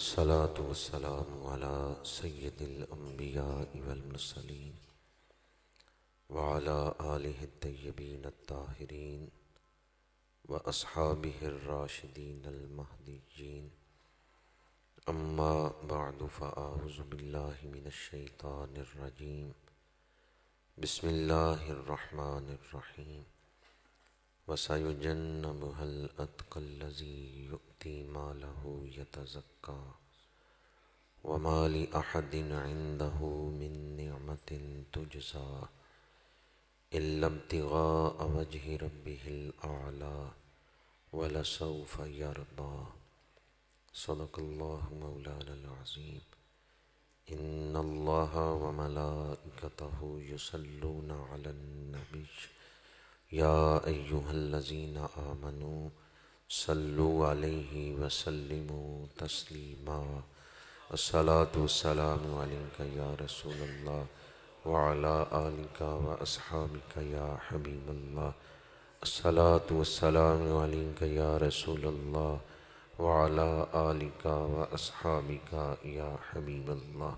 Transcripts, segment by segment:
الصلاة والسلام على سيد الأنبياء والمرسلين وعلى آله الطيبين الطاهرين وأصحابه الراشدين المهديين. أما بعد فأعوذ بالله من الشيطان الرجيم. بسم الله الرحمن الرحيم. وَسَيُجَنَّبُهَا الْأَتْقَى الَّذِي يُؤْتِي مَالَهُ يَتَزَكَّى وَمَا لِأَحَدٍ عِندَهُ مِن نِّعْمَةٍ تُجْزَى إِلَّا ابْتِغَاءَ وَجْهِ رَبِّهِ الْأَعْلَى وَلَسَوْفَ يَرْضَى. صدق الله مولانا العظيم. إن الله وملائكته يصلون على النبي يا أيها الذين آمنوا صلوا عليه وسلموا تسليما. الصلاة والسلام عليك يا رسول الله وعلى آلك وأصحابك يا حبيب الله. الصلاة والسلام عليك يا رسول الله وعلى آلك وأصحابك يا حبيب الله.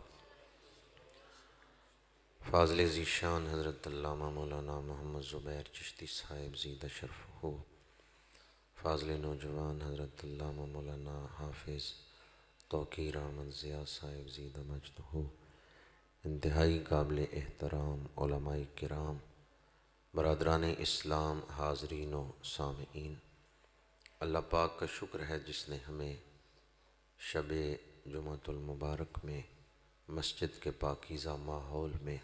فاضل ذیشان حضرت علامہ مولانا محمد زبیر چشتی صاحب زیدہ شرف ہو، فاضل نوجوان حضرت علامہ مولانا حافظ توقیر احمد ضیاء صاحب زیدہ مجد ہو، انتہائی قابل احترام علماء کرام، برادران اسلام، حاضرین و سامعین، اللہ پاک کا شکر ہے جس نے ہمیں شب جمعۃ المبارک میں مسجد کے پاکیزہ ماحول میں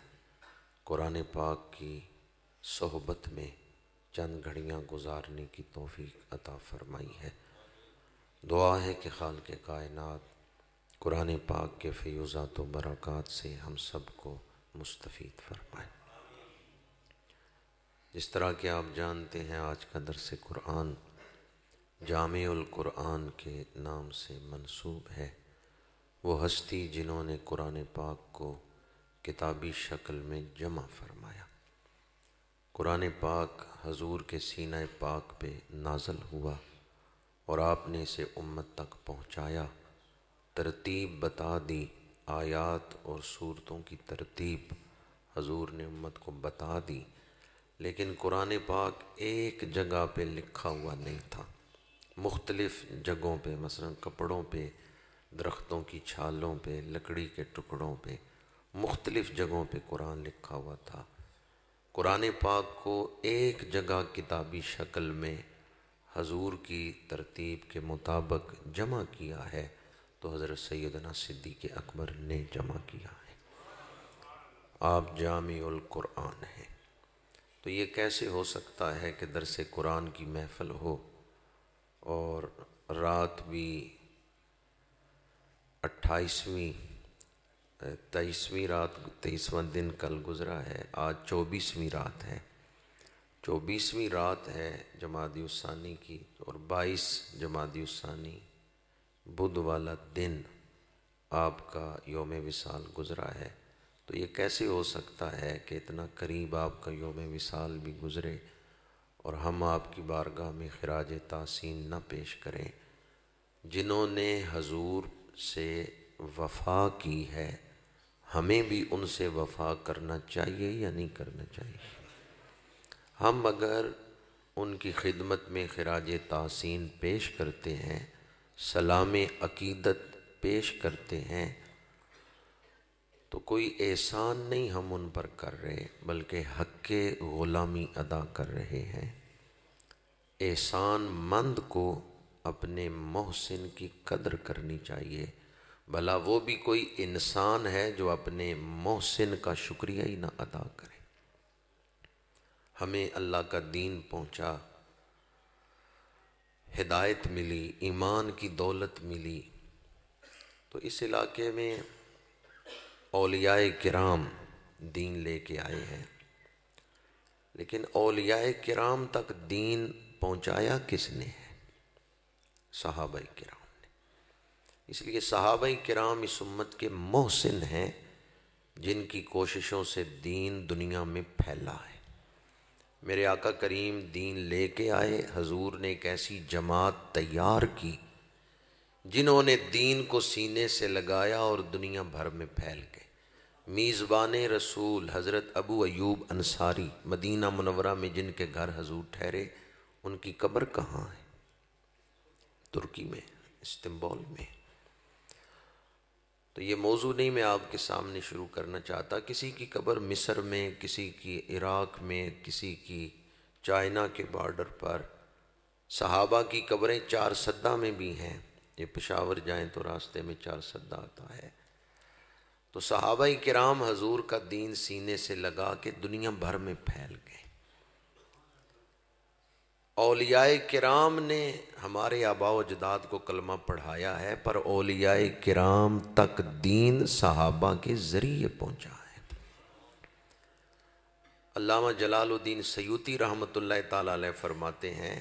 قرآن پاک کی صحبت میں چند گھڑیاں گزارنے کی توفیق عطا فرمائی ہے۔ دعا ہے کہ خالق کائنات قرآن پاک کے فیوزات و برکات سے ہم سب کو مستفید فرمائے۔ جس طرح کہ آپ جانتے ہیں آج کا درس قرآن جامع القرآن کے نام سے منسوب ہے۔ وہ ہستی جنہوں نے قرآن پاک کو کتابی شکل میں جمع فرمایا۔ قرآن پاک حضور کے سینہ پاک پہ نازل ہوا اور آپ نے اسے امت تک پہنچایا، ترتیب بتا دی، آیات اور سورتوں کی ترتیب حضور نے امت کو بتا دی، لیکن قرآن پاک ایک جگہ پہ لکھا ہوا نہیں تھا، مختلف جگہوں پہ، مثلا کپڑوں پہ، درختوں کی چھالوں پہ، لکڑی کے ٹکڑوں پہ، مختلف جگہوں پہ قرآن لکھا ہوا تھا۔ قرآن پاک کو ایک جگہ کتابی شکل میں حضور کی ترتیب کے مطابق جمع کیا ہے تو حضرت سیدنا صدیق اکبر نے جمع کیا ہے۔ آپ جامع القرآن ہیں، تو یہ کیسے ہو سکتا ہے کہ درس قرآن کی محفل ہو اور رات بھی 23ویں رات، 23واں دن کل گزرا ہے، آج 24ویں رات ہے، 24ویں رات ہے جمادی الثانی کی، اور 22 جمادی الثانی بدھ والا دن آپ کا یوم وصال گزرا ہے۔ تو یہ کیسے ہو سکتا ہے کہ اتنا قریب آپ کا یوم وصال بھی گزرے اور ہم آپ کی بارگاہ میں خراج تحسین نہ پیش کریں؟ جنہوں نے حضور سے وفا کی ہے، ہمیں بھی ان سے وفا کرنا چاہیے یا نہیں کرنا چاہیے؟ ہم اگر ان کی خدمت میں خراج تحسین پیش کرتے ہیں، سلام عقیدت پیش کرتے ہیں، تو کوئی احسان نہیں ہم ان پر کر رہے، بلکہ حق غلامی ادا کر رہے ہیں۔ احسان مند کو اپنے محسن کی قدر کرنی چاہیے، بھلا وہ بھی کوئی انسان ہے جو اپنے محسن کا شکریہ ہی نہ ادا کرے۔ ہمیں اللہ کا دین پہنچا، ہدایت ملی، ایمان کی دولت ملی، تو اس علاقے میں اولیاء کرام دین لے کے آئے ہیں، لیکن اولیاء کرام تک دین پہنچایا کس نے ہے؟ صحابہ کرام۔ اس لیے صحابہ کرام اس امت کے محسن ہیں جن کی کوششوں سے دین دنیا میں پھیلا ہے۔ میرے آقا کریم دین لے کے آئے، حضور نے ایک ایسی جماعت تیار کی جنہوں نے دین کو سینے سے لگایا اور دنیا بھر میں پھیل گئے۔ میزبان رسول حضرت ابو ایوب انصاری مدینہ منورہ میں جن کے گھر حضور ٹھہرے، ان کی قبر کہاں ہے؟ ترکی میں، استنبول میں۔ تو یہ موضوع نہیں میں آپ کے سامنے شروع کرنا چاہتا۔ کسی کی قبر مصر میں، کسی کی عراق میں، کسی کی چائنا کے بارڈر پر۔ صحابہ کی قبریں چار سدہ میں بھی ہیں، یہ پشاور جائیں تو راستے میں چار سدہ آتا ہے۔ تو صحابہ کرام حضور کا دین سینے سے لگا کے دنیا بھر میں پھیل گئے۔ اولیاء کرام نے ہمارے آباء و اجداد کو کلمہ پڑھایا ہے، پر اولیاء کرام تک دین صحابہ کے ذریعے پہنچا ہے۔ علامہ جلال الدین سیوطی رحمۃ اللہ تعالی علیہ فرماتے ہیں،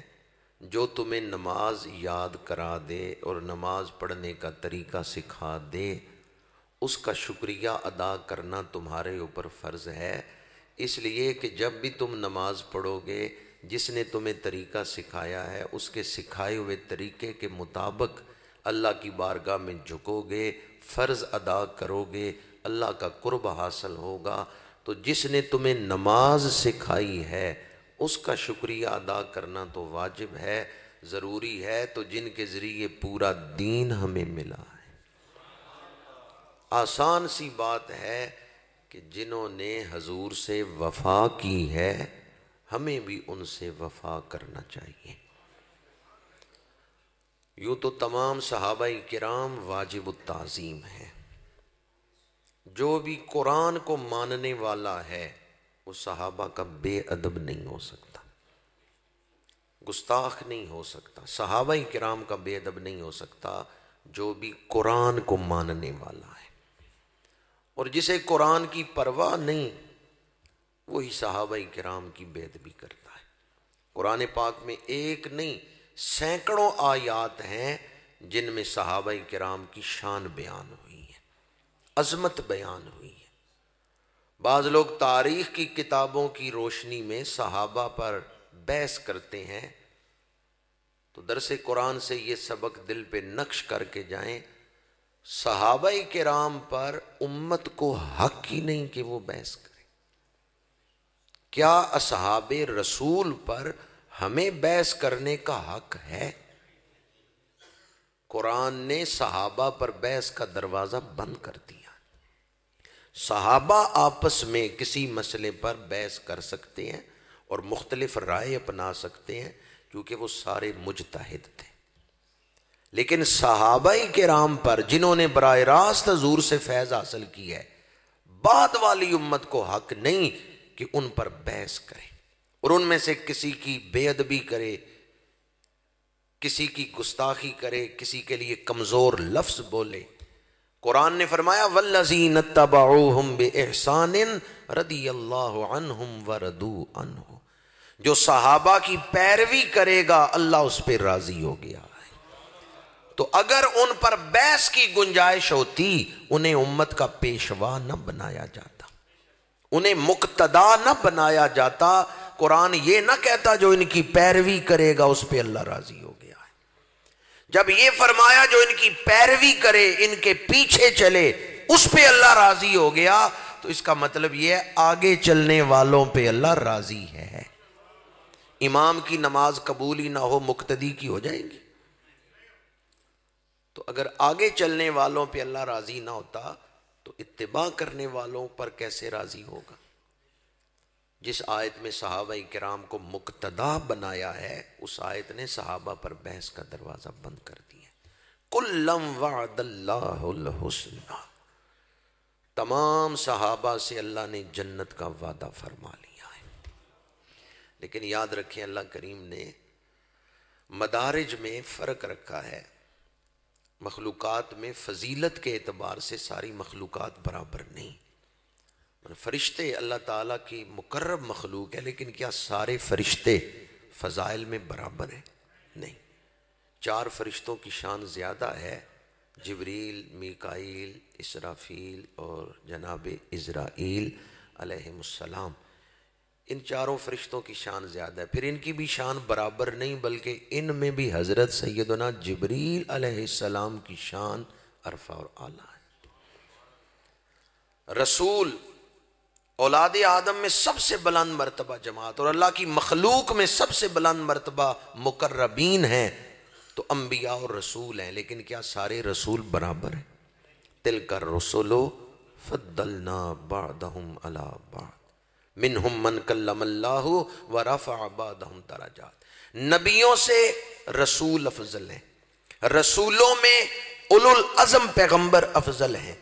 جو تمہیں نماز یاد کرا دے اور نماز پڑھنے کا طریقہ سکھا دے، اس کا شکریہ ادا کرنا تمہارے اوپر فرض ہے، اس لیے کہ جب بھی تم نماز پڑھو گے، جس نے تمہیں طریقہ سکھایا ہے اس کے سکھائے ہوئے طریقے کے مطابق اللہ کی بارگاہ میں جھکو گے، فرض ادا کرو گے، اللہ کا قرب حاصل ہوگا۔ تو جس نے تمہیں نماز سکھائی ہے اس کا شکریہ ادا کرنا تو واجب ہے، ضروری ہے۔ تو جن کے ذریعے پورا دین ہمیں ملا ہے، آسان سی بات ہے کہ جنہوں نے حضور سے وفا کی ہے ہمیں بھی ان سے وفا کرنا چاہیے۔ یوں تو تمام صحابہ کرام واجب التعظیم ہیں۔ جو بھی قرآن کو ماننے والا ہے وہ صحابہ کا بے ادب نہیں ہو سکتا، گستاخ نہیں ہو سکتا، صحابہ کرام کا بے ادب نہیں ہو سکتا جو بھی قرآن کو ماننے والا ہے۔ اور جسے قرآن کی پرواہ نہیں وہی صحابہ کرام کی بے ادبی کرتا ہے۔ قرآن پاک میں ایک نہیں سینکڑوں آیات ہیں جن میں صحابہ کرام کی شان بیان ہوئی ہے، عظمت بیان ہوئی ہے۔ بعض لوگ تاریخ کی کتابوں کی روشنی میں صحابہ پر بحث کرتے ہیں، تو درس قرآن سے یہ سبق دل پہ نقش کر کے جائیں، صحابہ کرام پر امت کو حق ہی نہیں کہ وہ بحث کرے۔ کیا اصحاب رسول پر ہمیں بحث کرنے کا حق ہے؟ قرآن نے صحابہ پر بحث کا دروازہ بند کر دیا۔ صحابہ آپس میں کسی مسئلے پر بحث کر سکتے ہیں اور مختلف رائے اپنا سکتے ہیں کیونکہ وہ سارے مجتہد تھے، لیکن صحابہ کرام پر جنہوں نے براہ راست حضور سے فیض حاصل کی ہے، بعد والی امت کو حق نہیں کہ ان پر بحث کرے اور ان میں سے کسی کی بے ادبی کرے، کسی کی گستاخی کرے، کسی کے لیے کمزور لفظ بولے۔ قرآن نے فرمایا والذین اتبعوہم بإحسان رضی اللہ عنہم ورضوا عنہ، جو صحابہ کی پیروی کرے گا اللہ اس پہ راضی ہو گیا ہے۔ تو اگر ان پر بحث کی گنجائش ہوتی انہیں امت کا پیشوا نہ بنایا جاتا، انہیں مقتدا نہ بنایا جاتا۔ قرآن یہ نہ کہتا جو ان کی پیروی کرے گا اس پہ اللہ راضی ہو گیا ہے۔ جب یہ فرمایا جو ان کی پیروی کرے، ان کے پیچھے چلے، اس پہ اللہ راضی ہو گیا، تو اس کا مطلب یہ ہے آگے چلنے والوں پہ اللہ راضی ہے۔ امام کی نماز قبول ہی نہ ہو مقتدی کی ہو جائے گی؟ تو اگر آگے چلنے والوں پہ اللہ راضی نہ ہوتا تو اتباع کرنے والوں پر کیسے راضی ہوگا؟ جس آیت میں صحابہ کرام کو مقتدا بنایا ہے اس آیت نے صحابہ پر بحث کا دروازہ بند کر دیا۔ کلم وعد اللہ الحسنى، تمام صحابہ سے اللہ نے جنت کا وعدہ فرما لیا ہے۔ لیکن یاد رکھیں اللہ کریم نے مدارج میں فرق رکھا ہے۔ مخلوقات میں فضیلت کے اعتبار سے ساری مخلوقات برابر نہیں۔ فرشتے اللہ تعالیٰ کی مقرب مخلوق ہے، لیکن کیا سارے فرشتے فضائل میں برابر ہیں؟ نہیں۔ 4 فرشتوں کی شان زیادہ ہے، جبریل، میکائیل، اسرافیل اور جناب عزرائیل علیہم السلام۔ ان چاروں فرشتوں کی شان زیادہ ہے، پھر ان کی بھی شان برابر نہیں بلکہ ان میں بھی حضرت سیدنا جبریل علیہ السلام کی شان عرفہ اور اعلیٰ ہے۔ رسول اولاد آدم میں سب سے بلند مرتبہ جماعت، اور اللہ کی مخلوق میں سب سے بلند مرتبہ مقربین ہیں تو انبیاء اور رسول ہیں، لیکن کیا سارے رسول برابر ہیں؟ تلک الرسل فضلنا بعضهم علی بعض منہم من کلم اللہ ورفع بعضهم درجات۔ نبیوں سے رسول افضل ہیں، رسولوں میں اولو العزم پیغمبر افضل ہیں،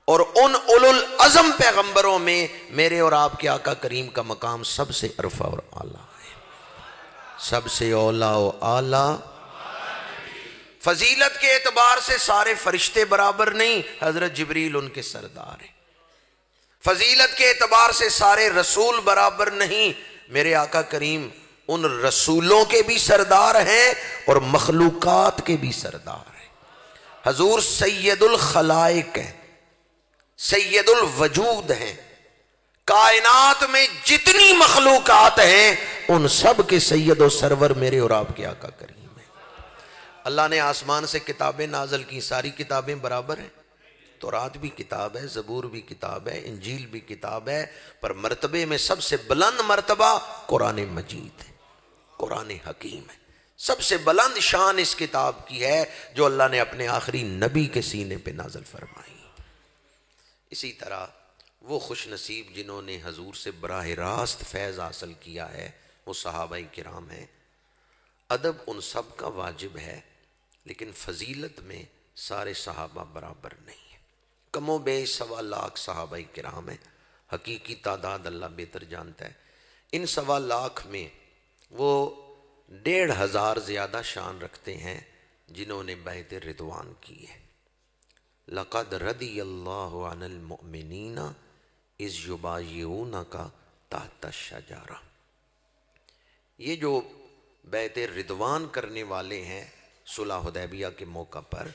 اور ان اولو العزم پیغمبروں میں میرے اور آپ کے آقا کریم کا مقام سب سے عرفہ اور اعلیٰ ہے، سب سے اولا و اعلیٰ۔ فضیلت کے اعتبار سے سارے فرشتے برابر نہیں، حضرت جبریل ان کے سردار ہیں۔ فضیلت کے اعتبار سے سارے رسول برابر نہیں، میرے آقا کریم ان رسولوں کے بھی سردار ہیں اور مخلوقات کے بھی سردار ہیں۔ حضور سید الخلائق ہیں، سید الوجود ہیں، کائنات میں جتنی مخلوقات ہیں ان سب کے سید و سرور میرے اور آپ کے آقا کریم ہیں۔ اللہ نے آسمان سے کتابیں نازل کی، ساری کتابیں برابر ہیں، تورات بھی کتاب ہے، زبور بھی کتاب ہے، انجیل بھی کتاب ہے، پر مرتبے میں سب سے بلند مرتبہ قرآن مجید ہے، قرآن حکیم ہے۔ سب سے بلند شان اس کتاب کی ہے جو اللہ نے اپنے آخری نبی کے سینے پہ نازل فرمائی۔ اسی طرح وہ خوش نصیب جنہوں نے حضور سے براہ راست فیض حاصل کیا ہے وہ صحابہ کرام ہیں۔ ادب ان سب کا واجب ہے، لیکن فضیلت میں سارے صحابہ برابر نہیں ہیں۔ کم و بیش 1.25 لاکھ صحابہ کرام ہیں، حقیقی تعداد اللہ بہتر جانتا ہے۔ ان 1.25 لاکھ میں وہ 1,500 زیادہ شان رکھتے ہیں جنہوں نے بیعت رضوان کی ہے۔ لقد رضی اللہ عن المؤمنین اذ یبایعونک تحت الشجرہ، یہ جو بیعت رضوان کرنے والے ہیں صلح حدیبیہ کے موقع پر،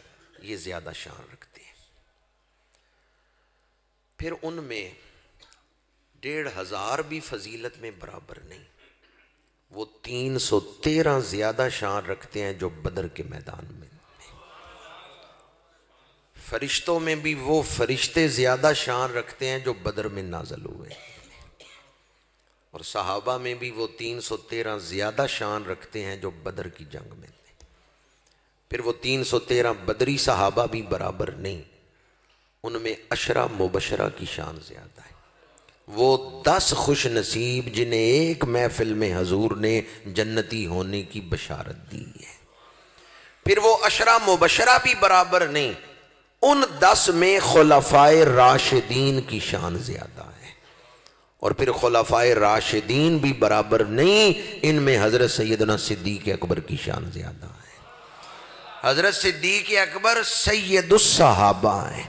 یہ زیادہ شان رکھتے ہیں۔ پھر ان میں 1,500 بھی فضیلت میں برابر نہیں، وہ 313 زیادہ شان رکھتے ہیں جو بدر کے میدان میں۔ فرشتوں میں بھی وہ فرشتے زیادہ شان رکھتے ہیں جو بدر میں نازل ہوئے، اور صحابہ میں بھی وہ 313 زیادہ شان رکھتے ہیں جو بدر کی جنگ میں تھے۔ پھر وہ 313 بدری صحابہ بھی برابر نہیں، ان میں 10 مبشرہ کی شان زیادہ ہے۔ وہ 10 خوش نصیب جنہیں ایک محفل میں حضور نے جنتی ہونے کی بشارت دی ہے۔ پھر وہ 10 مبشرہ بھی برابر نہیں، ان 10 میں خلفائے راشدین کی شان زیادہ ہے، اور پھر خلفائے راشدین بھی برابر نہیں، ان میں حضرت سیدنا صدیق اکبر کی شان زیادہ ہے۔ حضرت صدیق اکبر سید الصحابہ ہیں،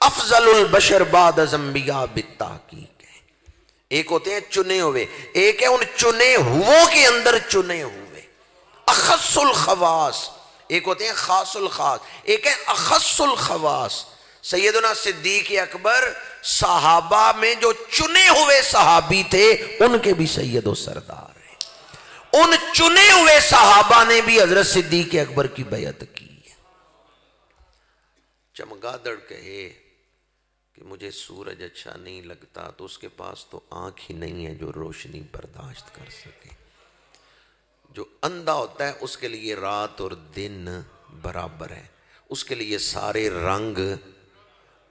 افضل البشر بعد از انبیاء بالتحقیق ہیں۔ ایک ہوتے ہیں چنے ہوئے، ایک ہے ان چنے ہوئوں کے اندر چنے ہوئے، اخص الخواص، ایک ہوتے ہیں خاص الخاص، ایک ہے اخص الخواص۔ سیدنا صدیق اکبر صحابہ میں جو چنے ہوئے صحابی تھے ان کے بھی سید و سردار ہیں، ان چنے ہوئے صحابہ نے بھی حضرت صدیق اکبر کی بیعت کی ہے۔ چمگادڑ کہے کہ مجھے سورج اچھا نہیں لگتا تو اس کے پاس تو آنکھ ہی نہیں ہے جو روشنی برداشت کر سکے۔ جو اندھا ہوتا ہے اس کے لیے رات اور دن برابر ہے، اس کے لیے سارے رنگ،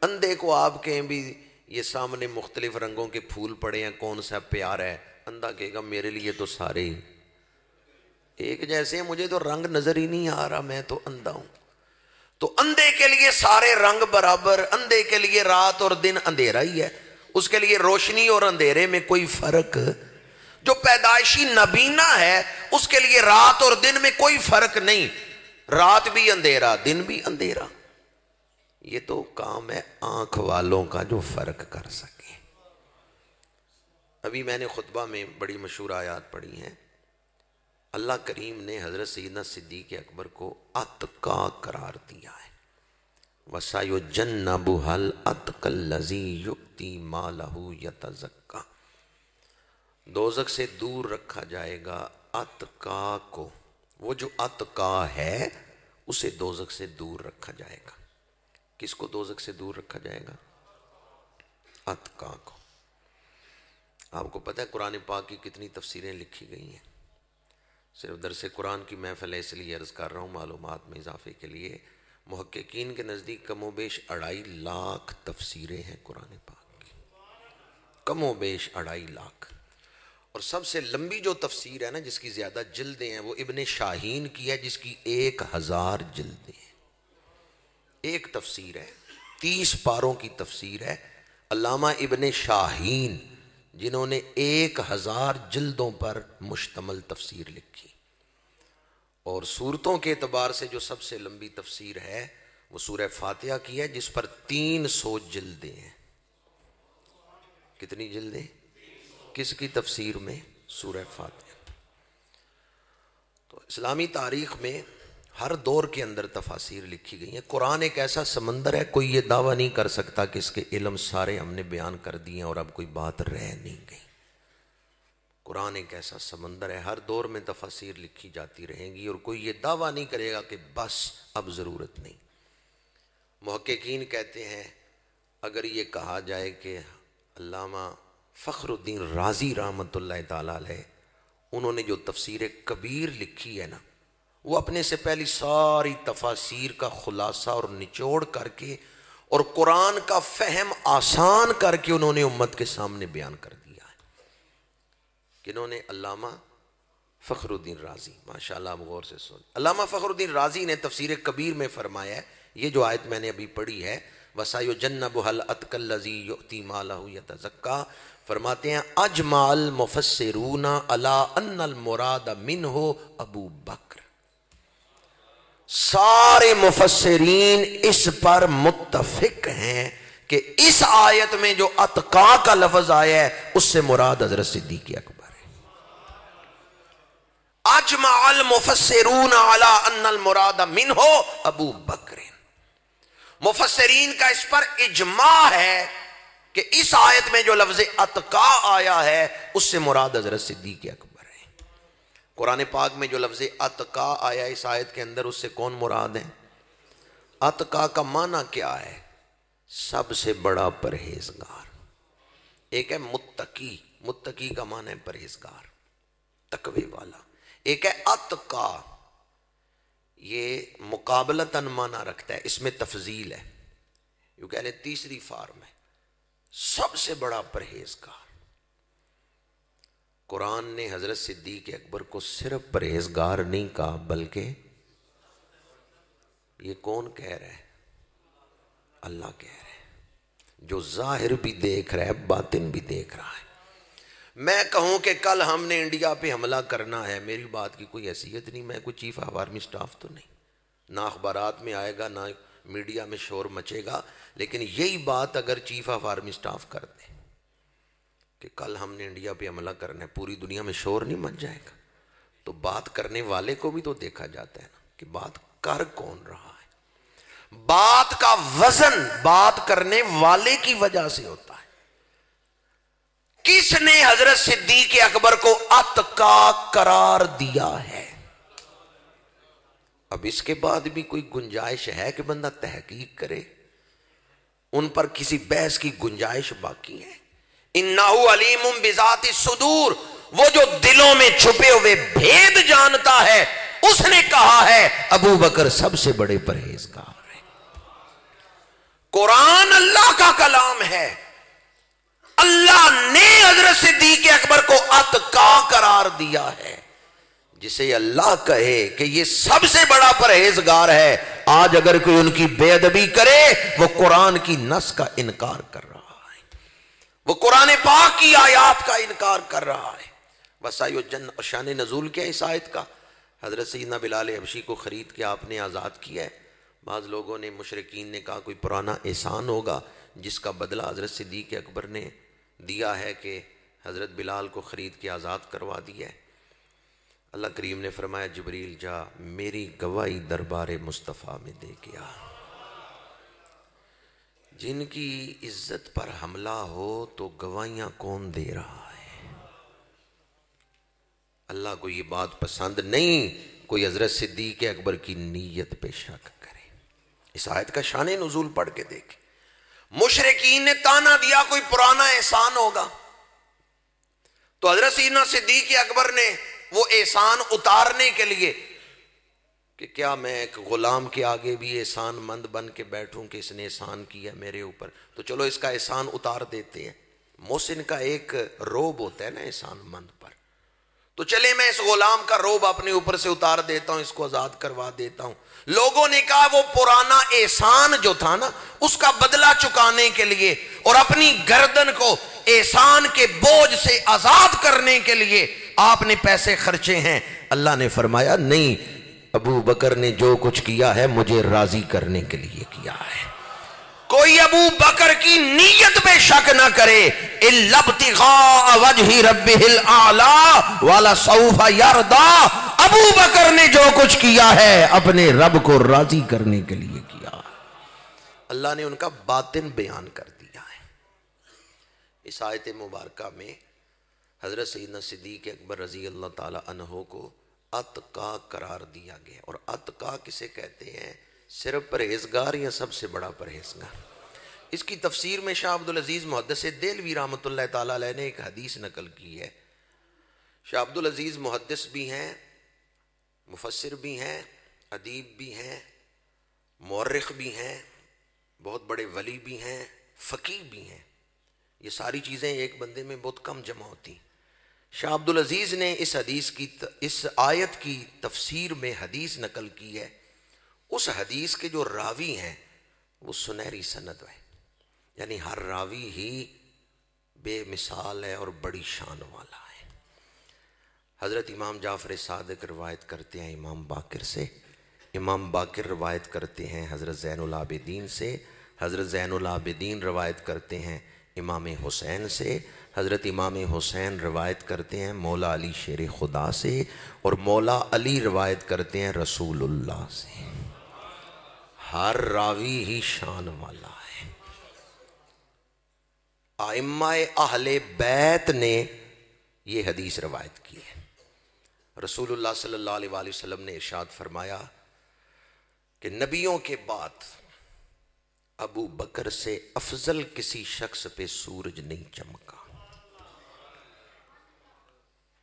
اندھے کو آپ کہیں بھی یہ سامنے مختلف رنگوں کے پھول پڑے ہیں کون سا پیارا ہے، اندھا کہے گا میرے لیے تو سارے ہی ایک جیسے ہیں، مجھے تو رنگ نظر ہی نہیں آ رہا، میں تو اندھا ہوں۔ تو اندھے کے لیے سارے رنگ برابر، اندھے کے لیے رات اور دن اندھیرا ہی ہے، اس کے لیے روشنی اور اندھیرے میں کوئی فرق۔ جو پیدائشی نبینا ہے اس کے لیے رات اور دن میں کوئی فرق نہیں، رات بھی اندھیرا دن بھی اندھیرا۔ یہ تو کام ہے آنکھ والوں کا جو فرق کر سکے۔ ابھی میں نے خطبہ میں بڑی مشہور آیات پڑھی ہیں، اللہ کریم نے حضرت سیدنا صدیق اکبر کو اتقا قرار دیا ہے، وَسَيُجَنَّبُهَا الْأَتْقَى الَّذِي يُؤْتِي مَالَهُ يَتَزَكَّى۔ دوزخ سے دور رکھا جائے گا اتقا کو. وہ جو اتقا ہے اسے دوزخ سے دور رکھا جائے گا. کس کو دوزخ سے دور رکھا جائے گا؟ اتقا کو. آپ کو پتہ ہے قرآن پاک کی کتنی تفسیریں لکھی گئی ہیں؟ صرف درس قرآن کی محفل ہے اس لیے عرض کر رہا ہوں معلومات میں اضافے کے لیے. محققین کے نزدیک کم و بیش 2.5 لاکھ تفسیریں ہیں قرآن پاک کی، کم و بیش 2.5 لاکھ. اور سب سے لمبی جو تفسیر ہے نا، جس کی زیادہ جلدیں ہیں، وہ ابن شاہین کی ہے، جس کی 1000 جلدیں ہیں. ایک تفسیر ہے، 30 پاروں کی تفسیر ہے. علامہ ابن شاہین جنہوں نے 1000 جلدوں پر مشتمل تفسیر لکھی. اور سورتوں کے اعتبار سے جو سب سے لمبی تفسیر ہے وہ سورہ فاتحہ کی ہے، جس پر 300 جلدیں ہیں. کتنی جلدیں؟ کس کی تفسیر میں؟ سورہ فاتحہ. تو اسلامی تاریخ میں ہر دور کے اندر تفاسیر لکھی گئی ہیں. قرآن ایک ایسا سمندر ہے، کوئی یہ دعویٰ نہیں کر سکتا کہ اس کے علم سارے ہم نے بیان کر دیے اور اب کوئی بات رہ نہیں گئی. قرآن ایک ایسا سمندر ہے، ہر دور میں تفاسیر لکھی جاتی رہیں گی اور کوئی یہ دعویٰ نہیں کرے گا کہ بس اب ضرورت نہیں. محققین کہتے ہیں اگر یہ کہا جائے کہ علامہ فخر الدین رازی رحمۃ اللہ تعالیٰ علیہ انہوں نے جو تفسیر کبیر لکھی ہے نا، وہ اپنے سے پہلی ساری تفاسیر کا خلاصہ اور نچوڑ کر کے اور قرآن کا فہم آسان کر کے انہوں نے امت کے سامنے بیان کر دیا ہے. کنہوں نے؟ علامہ فخر الدین رازی. ماشاءاللہ آپ غور سے سن. علامہ فخر الدین رازی نے تفسیر کبیر میں فرمایا ہے، یہ جو آیت میں نے ابھی پڑھی ہے وَسَيُجَنَّبُهَا الْأَتْقَى الَّذِي يُؤْتِي مَالَهُ يَتَزَكَّى، فرماتے ہیں اجمع المفسرون علی ان المراد منہ ابو بکر. سارے مفسرین اس پر متفق ہیں کہ اس آیت میں جو اتقا کا لفظ آیا ہے اس سے مراد حضرت صدیق اکبر ہے. اجمع المفسرون علی ان المراد منہ ابو بکر. مفسرین کا اس پر اجماع ہے کہ اس آیت میں جو لفظ اتقا آیا ہے اس سے مراد حضرت صدیق اکبر ہے. قرآن پاک میں جو لفظ اتقا آیا اس آیت کے اندر اس سے کون مراد ہے؟ اتقا کا معنی کیا ہے؟ سب سے بڑا پرہیزگار. ایک ہے متقی، متقی کا معنی ہے پرہیزگار، تقوی والا. ایک ہے اتقا، یہ مقابلتاً معنی رکھتا ہے، اس میں تفضیل ہے، یوں کہہ لیں تیسری فارم ہے، سب سے بڑا پرہیزگار. قرآن نے حضرت صدیق اکبر کو صرف پرہیزگار نہیں کہا بلکہ یہ کون کہہ رہا ہے؟ اللہ کہہ رہا ہے، جو ظاہر بھی دیکھ رہا ہے باطن بھی دیکھ رہا ہے. میں کہوں کہ کل ہم نے انڈیا پہ حملہ کرنا ہے، میری بات کی کوئی حیثیت نہیں، میں کوئی چیف آف آرمی سٹاف تو نہیں، نہ اخبارات میں آئے گا نہ میڈیا میں شور مچے گا. لیکن یہی بات اگر چیف آف آرمی سٹاف کر دے کہ کل ہم نے انڈیا پہ حملہ کرنا ہے، پوری دنیا میں شور نہیں مچ جائے گا؟ تو بات کرنے والے کو بھی تو دیکھا جاتا ہے نا کہ بات کر کون رہا ہے. بات کا وزن بات کرنے والے کی وجہ سے ہوتا ہے. کس نے حضرت صدیق اکبر کو اتقا قرار دیا ہے؟ اب اس کے بعد بھی کوئی گنجائش ہے کہ بندہ تحقیق کرے؟ ان پر کسی بحث کی گنجائش باقی ہے؟ انہ علیم بذات الصدور، وہ جو دلوں میں چھپے ہوئے بھید جانتا ہے، اس نے کہا ہے ابو بکر سب سے بڑے پرہیزگار ہیں. قرآن اللہ کا کلام ہے، اللہ نے حضرت صدیق اکبر کو اتقا قرار دیا ہے. جسے اللہ کہے کہ یہ سب سے بڑا پرہیزگار ہے، آج اگر کوئی ان کی بے ادبی کرے وہ قرآن کی نص کا انکار کر رہا ہے، وہ قرآن پاک کی آیات کا انکار کر رہا ہے. شان نزول کیا اس آیت کا؟ حضرت سیدنا بلال حبشی کو خرید کے آپ نے آزاد کیا ہے. بعض لوگوں نے، مشرکین نے کہا کوئی پرانا احسان ہوگا جس کا بدلہ حضرت صدیق اکبر نے دیا ہے کہ حضرت بلال کو خرید کے آزاد کروا دیا ہے. اللہ کریم نے فرمایا جبریل جا میری گواہی دربار مصطفیٰ میں دے کے آ. جن کی عزت پر حملہ ہو تو گواہیاں کون دے رہا ہے؟ اللہ کو یہ بات پسند نہیں کوئی حضرت صدیق اکبر کی نیت پہ شک کرے۔ اس آیت کا شان نزول پڑھ کے دیکھیں۔ مشرکین نے تانا دیا کوئی پرانا احسان ہوگا، تو حضرت سیدنا صدیق اکبر نے وہ احسان اتارنے کے لیے کہ کیا میں ایک غلام کے آگے بھی احسان مند بن کے بیٹھوں کہ اس نے احسان کیا میرے اوپر، تو چلو اس کا احسان اتار دیتے ہیں۔ محسن کا ایک روب ہوتا ہے نا احسان مند پر، تو چلے میں اس غلام کا روب اپنے اوپر سے اتار دیتا ہوں، اس کو آزاد کروا دیتا ہوں۔ لوگوں نے کہا وہ پرانا احسان جو تھا نا اس کا بدلہ چکانے کے لیے اور اپنی گردن کو احسان کے بوجھ سے آزاد کرنے کے لیے آپ نے پیسے خرچے ہیں۔ اللہ نے فرمایا نہیں، ابو بکر نے جو کچھ کیا ہے مجھے راضی کرنے کے لیے کیا ہے۔ کوئی ابو بکر کی نیت پہ شک نہ کرے، الا ابتغاء وجہ ربہ الاعلی ولسوف یرضی۔ ابو بکر نے جو کچھ کیا ہے اپنے رب کو راضی کرنے کے لیے کیا۔ اللہ نے ان کا باطن بیان کر دیا ہے۔ اس آیت مبارکہ میں حضرت سیدنا صدیق اکبر رضی اللہ تعالی عنہ کو اتقا قرار دیا گیا، اور اتقا کسے کہتے ہیں؟ صرف پرہیزگار یا سب سے بڑا پرہیزگار۔ اس کی تفسیر میں شاہ عبدالعزیز محدث دہلوی رحمۃ اللہ تعالی علیہ نے ایک حدیث نقل کی ہے۔ شاہ عبدالعزیز محدث بھی ہیں، مفسر بھی ہیں، ادیب بھی ہیں، مورخ بھی ہیں، بہت بڑے ولی بھی ہیں، فقیہ بھی ہیں۔ یہ ساری چیزیں ایک بندے میں بہت کم جمع ہوتی۔ شاہ عبدالعزیز نے اس آیت کی تفسیر میں حدیث نقل کی ہے۔ اس حدیث کے جو راوی ہیں وہ سنہری سند ہے، یعنی ہر راوی ہی بے مثال ہے اور بڑی شان والا ہے۔ حضرت امام جعفر صادق روایت کرتے ہیں امام باقر سے، امام باقر روایت کرتے ہیں حضرت زین العابدین سے، حضرت زین العابدین روایت کرتے ہیں امام حسین سے، حضرت امام حسین روایت کرتے ہیں مولا علی شیر خدا سے، اور مولا علی روایت کرتے ہیں رسول اللہ سے۔ ہر راوی ہی شان والا ہے۔ ائمہ اہل بیت نے یہ حدیث روایت کی ہے۔ رسول اللہ صلی اللہ علیہ وآلہ وسلم نے ارشاد فرمایا کہ نبیوں کے بعد ابو بکر سے افضل کسی شخص پہ سورج نہیں چمکا۔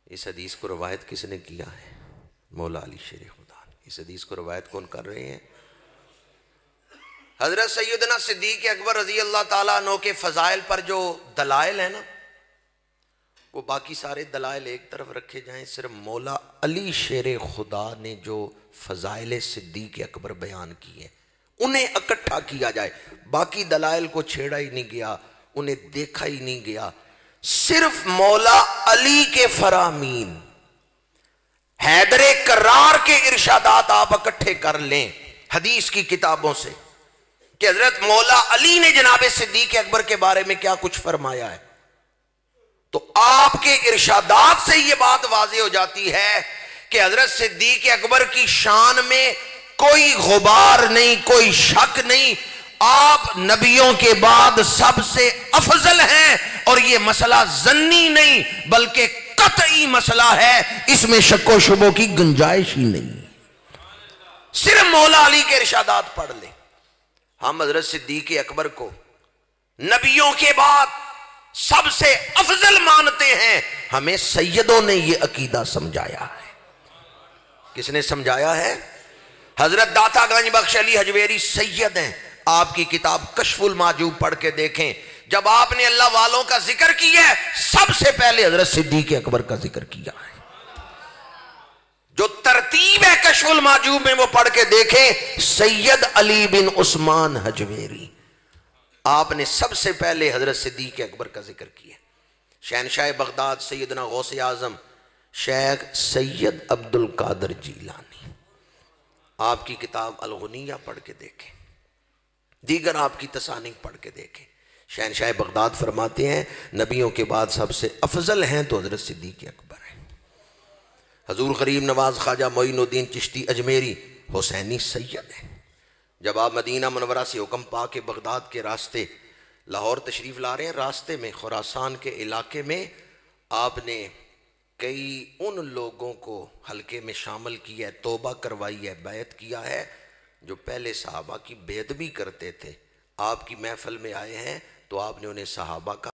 اس حدیث کو روایت کس نے کیا ہے؟ مولا علی شیر خدا۔ اس حدیث کو روایت کون کر رہے ہیں؟ حضرت سیدنا صدیق اکبر رضی اللہ تعالیٰ عنہ کے فضائل پر جو دلائل ہیں نا، وہ باقی سارے دلائل ایک طرف رکھے جائیں، صرف مولا علی شیر خدا نے جو فضائل صدیق اکبر بیان کیے انہیں اکٹھا کیا جائے، باقی دلائل کو چھیڑا ہی نہیں گیا، انہیں دیکھا ہی نہیں گیا۔ صرف مولا علی کے فرامین، حیدر کرار کے ارشادات آپ اکٹھے کر لیں حدیث کی کتابوں سے کہ حضرت مولا علی نے جناب صدیق اکبر کے بارے میں کیا کچھ فرمایا ہے، تو آپ کے ارشادات سے یہ بات واضح ہو جاتی ہے کہ حضرت صدیق اکبر کی شان میں کوئی غبار نہیں، کوئی شک نہیں، آپ نبیوں کے بعد سب سے افضل ہیں، اور یہ مسئلہ ظنی نہیں بلکہ قطعی مسئلہ ہے، اس میں شک و شبہ کی گنجائش ہی نہیں۔ صرف مولا علی کے ارشادات پڑھ لیں۔ ہم حضرت صدیق اکبر کو نبیوں کے بعد سب سے افضل مانتے ہیں، ہمیں سیدوں نے یہ عقیدہ سمجھایا ہے۔ کس نے سمجھایا ہے؟ حضرت داتا گنج بخش علی حجویری سید ہیں، آپ کی کتاب کشف المحجوب پڑھ کے دیکھیں، جب آپ نے اللہ والوں کا ذکر کیا ہے سب سے پہلے حضرت صدیق اکبر کا ذکر کیا ہے۔ جو ترتیب ہے کشف المحجوب میں وہ پڑھ کے دیکھیں، سید علی بن عثمان حجویری، آپ نے سب سے پہلے حضرت صدیق اکبر کا ذکر کیا۔ شہنشاہ بغداد سیدنا غوث اعظم شیخ سید عبد القادر جیلانی، آپ کی کتاب الغنیہ پڑھ کے دیکھیں، دیگر آپ کی تصانیف پڑھ کے دیکھیں۔ شہنشاہ بغداد فرماتے ہیں نبیوں کے بعد سب سے افضل ہیں تو حضرت صدیق اکبر ہیں۔ حضور غریب نواز خواجہ معین الدین چشتی اجمیری حسینی سید ہیں۔ جب آپ مدینہ منورہ سے حکم پا کے بغداد کے راستے لاہور تشریف لا رہے ہیں، راستے میں خراسان کے علاقے میں آپ نے کئی ان لوگوں کو حلقے میں شامل کیا ہے، توبہ کروائی ہے، بیعت کیا ہے، جو پہلے صحابہ کی بیعت بھی کرتے تھے۔ آپ کی محفل میں آئے ہیں تو آپ نے انہیں صحابہ کا